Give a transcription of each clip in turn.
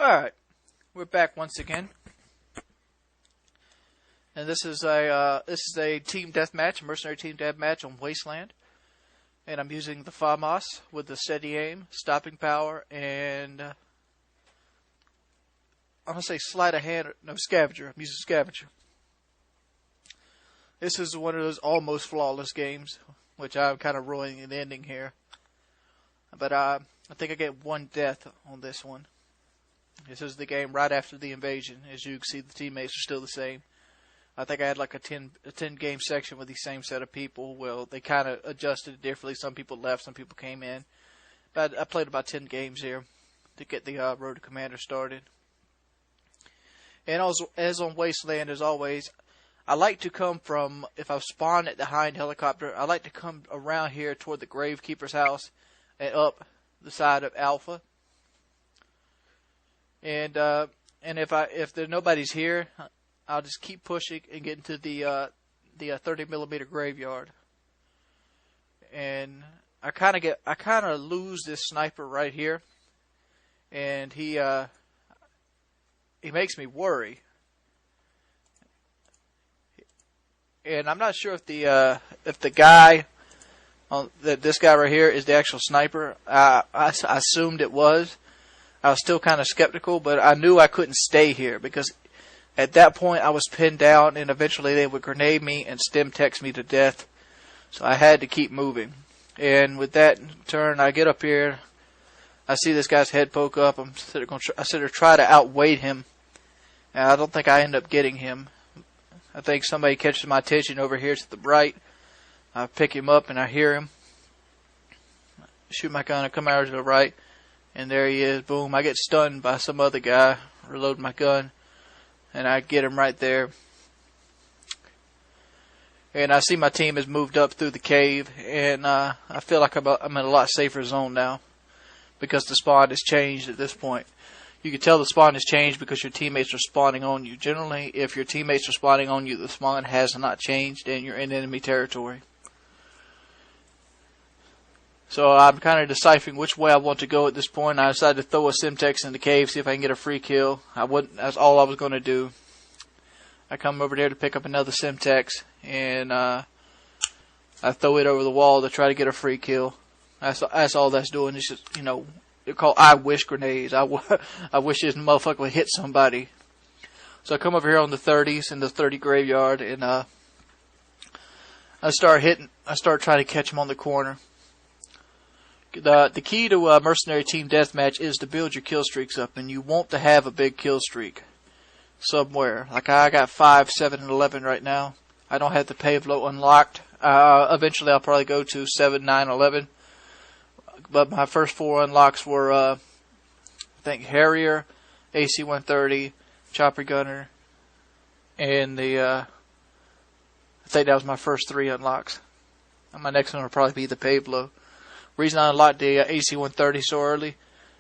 Alright, we're back once again. And this is a team deathmatch, a mercenary team deathmatch on Wasteland. And I'm using the FAMAS with the steady aim, stopping power, and I'm going to say sleight of hand, no, scavenger. I'm using scavenger. This is one of those almost flawless games, which I'm kind of ruining the ending here. But I think I get one death on this one. This is the game right after the invasion. As you can see, the teammates are still the same. I think I had like a 10 game section with the same set of people. Well, they kind of adjusted it differently. Some people left, some people came in. But I played about 10 games here to get the Road to Commander started. And also, as on Wasteland, as always, I like to come from, if I spawn at the Hind helicopter, I like to come around here toward the Gravekeeper's house and up the side of Alpha. And if nobody's here, I'll just keep pushing and get into the 30mm graveyard. And I kind of lose this sniper right here, and he makes me worry. And I'm not sure if the guy this guy right here is the actual sniper. I assumed it was. I was still kind of skeptical, but I knew I couldn't stay here because at that point I was pinned down, and eventually they would grenade me and stim text me to death. So I had to keep moving. And with that turn, I get up here. I see this guy's head poke up. I sit there to try to outweigh him. And I don't think I end up getting him. I think somebody catches my attention over here to the right. I pick him up and I hear him. Shoot my gun. I come out to the right. And there he is. Boom. I get stunned by some other guy. Reload my gun. And I get him right there. And I see my team has moved up through the cave. And I feel like I'm in a lot safer zone now. Because the spawn has changed at this point. You can tell the spawn has changed because your teammates are spawning on you. Generally, if your teammates are spawning on you, the spawn has not changed and you're in enemy territory. So I'm kind of deciphering which way I want to go at this point. I decided to throw a Simtex in the cave, see if I can get a free kill. That's all I was going to do. I come over there to pick up another Simtex, and I throw it over the wall to try to get a free kill. That's all that's doing. It's just, they're called I wish grenades. I wish this motherfucker would hit somebody. So I come over here on the 30s in the 30 graveyard, and I start trying to catch him on the corner. The key to a mercenary team deathmatch is to build your kill streaks up, and you want to have a big kill streak somewhere. Like I got 5, 7, and 11 right now. I don't have the Pavlo unlocked. Eventually I'll probably go to 7, 9, 11. But my first 4 unlocks were, I think, Harrier, AC-130, Chopper Gunner, and I think that was my first 3 unlocks. And my next one will probably be the Pavlo. Reason I unlocked the AC-130 so early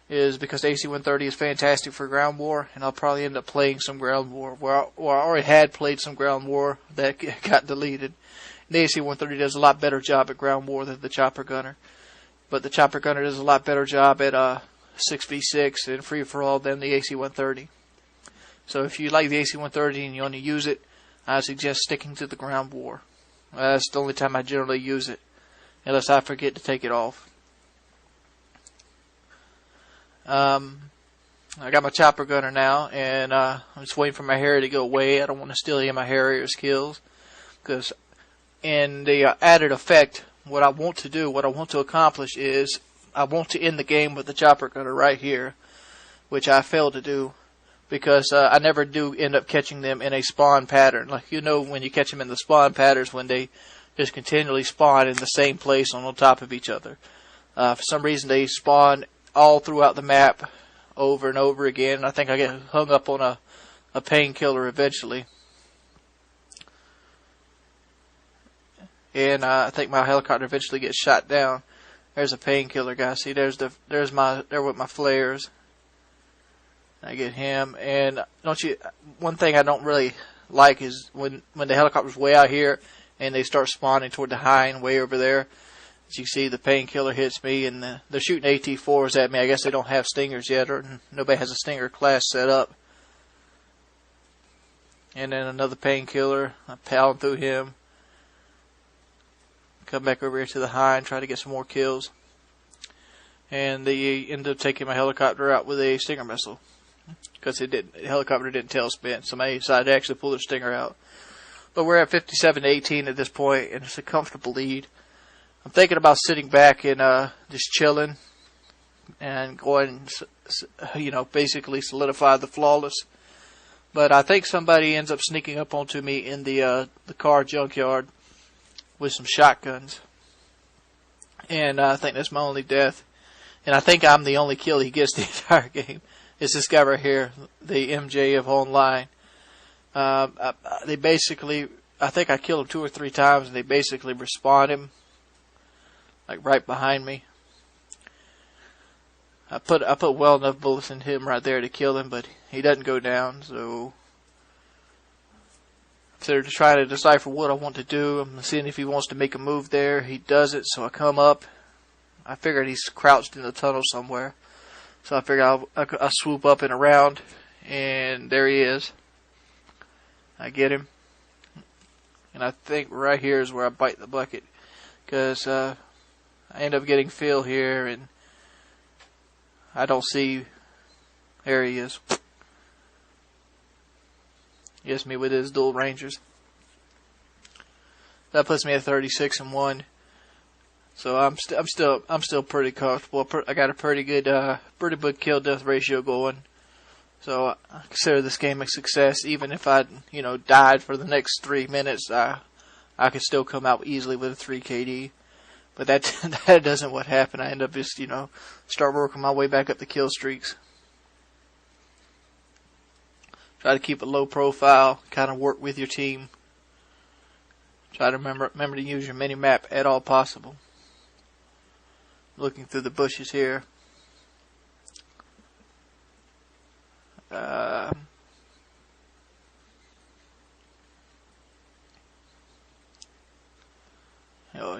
is because AC-130 is fantastic for ground war, and I'll probably end up playing some ground war. Where I already had played some ground war that got deleted. And the AC-130 does a lot better job at ground war than the Chopper Gunner. But the Chopper Gunner does a lot better job at 6v6 and free-for-all than the AC-130. So if you like the AC-130 and you only use it, I suggest sticking to the ground war. That's the only time I generally use it, unless I forget to take it off. I got my Chopper Gunner now, and I'm just waiting for my Harrier to go away. I don't want to steal any of my Harrier's kills, because in the added effect, what I want to accomplish is I want to end the game with the Chopper Gunner right here, which I failed to do because I never do end up catching them in a spawn pattern. Like, when you catch them in the spawn patterns, when they just continually spawn in the same place on top of each other. For some reason, they spawn all throughout the map over and over again. I think I get hung up on a painkiller eventually. And I think my helicopter eventually gets shot down. There's a painkiller guy. See, there with my flares. I get him. And one thing I don't really like is when the helicopter's way out here and they start spawning toward the Hind way over there. As you see, the painkiller hits me, and they're shooting AT4s at me. I guess they don't have stingers yet, or nobody has a stinger class set up. And then another painkiller. I'm pounding through him. Come back over here to the high and try to get some more kills. And they ended up taking my helicopter out with a stinger missile. Because the helicopter didn't tailspin. Somebody decided to actually pull their stinger out. But we're at 57-18 at this point, and it's a comfortable lead. I'm thinking about sitting back and just chilling and going, basically solidify the flawless. But I think somebody ends up sneaking up onto me in the car junkyard with some shotguns. And I think that's my only death. And I think I'm the only kill he gets the entire game. It's this guy right here, the MJ of online. They basically, I think I killed him 2 or 3 times, and they basically respawned him, like right behind me. I put well enough bullets in him right there to kill him, but he doesn't go down. So they're trying to decipher what I want to do. I'm seeing if he wants to make a move there. He doesn't, so I come up. I figured he's crouched in the tunnel somewhere. So I figured I'll swoop up and around, and there he is. I get him. And I think right here is where I bite the bucket. Because I end up getting Phil here, and I don't see. There he is. Gets me with his dual rangers. That puts me at 36-1. So I'm still pretty comfortable. I got a pretty good kill death ratio going. So I consider this game a success. Even if I died for the next 3 minutes, I could still come out easily with a 3 KD. But that doesn't what happened. I end up just start working my way back up the kill streaks. Try to keep a low profile. Kind of work with your team. Try to remember to use your mini map at all possible. Looking through the bushes here.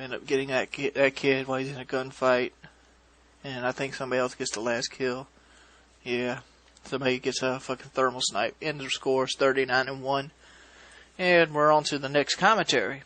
End up getting that kid while he's in a gunfight. And I think somebody else gets the last kill. Yeah. Somebody gets a fucking thermal snipe. End of score is 39-1. And we're on to the next commentary.